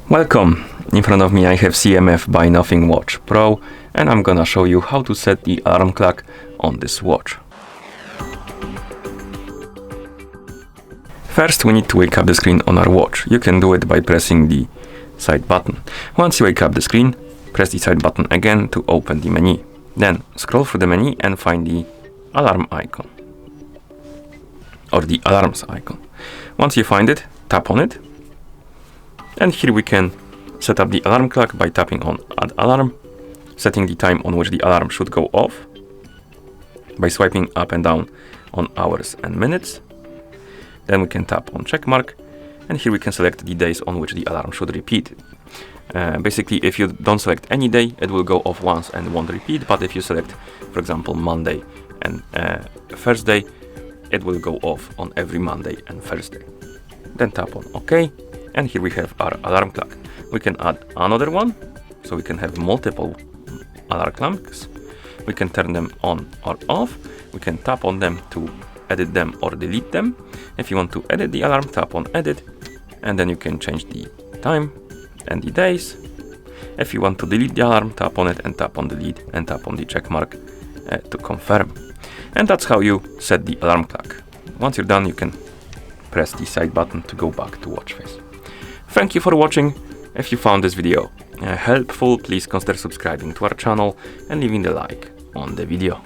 Welcome! In front of me I have CMF by Nothing Watch Pro, and I'm gonna show you how to set the alarm clock on this watch. First we need to wake up the screen on our watch. You can do it by pressing the side button. Once you wake up the screen, press the side button again to open the menu. Then scroll through the menu and find the alarm icon, or the alarms icon. Once you find it, tap on it. And here we can set up the alarm clock by tapping on Add Alarm, setting the time on which the alarm should go off by swiping up and down on hours and minutes. Then we can tap on check mark, and here we can select the days on which the alarm should repeat. Basically, if you don't select any day, it will go off once and won't repeat, but if you select, for example, Monday and Thursday, it will go off on every Monday and Thursday. Then tap on OK. And here we have our alarm clock. We can add another one, so we can have multiple alarm clocks. We can turn them on or off. We can tap on them to edit them or delete them. If you want to edit the alarm, tap on edit, and then you can change the time and the days. If you want to delete the alarm, tap on it and tap on delete and tap on the check mark to confirm. And that's how you set the alarm clock. Once you're done, you can press the side button to go back to watch face. Thank you for watching. If you found this video helpful, please consider subscribing to our channel and leaving a like on the video.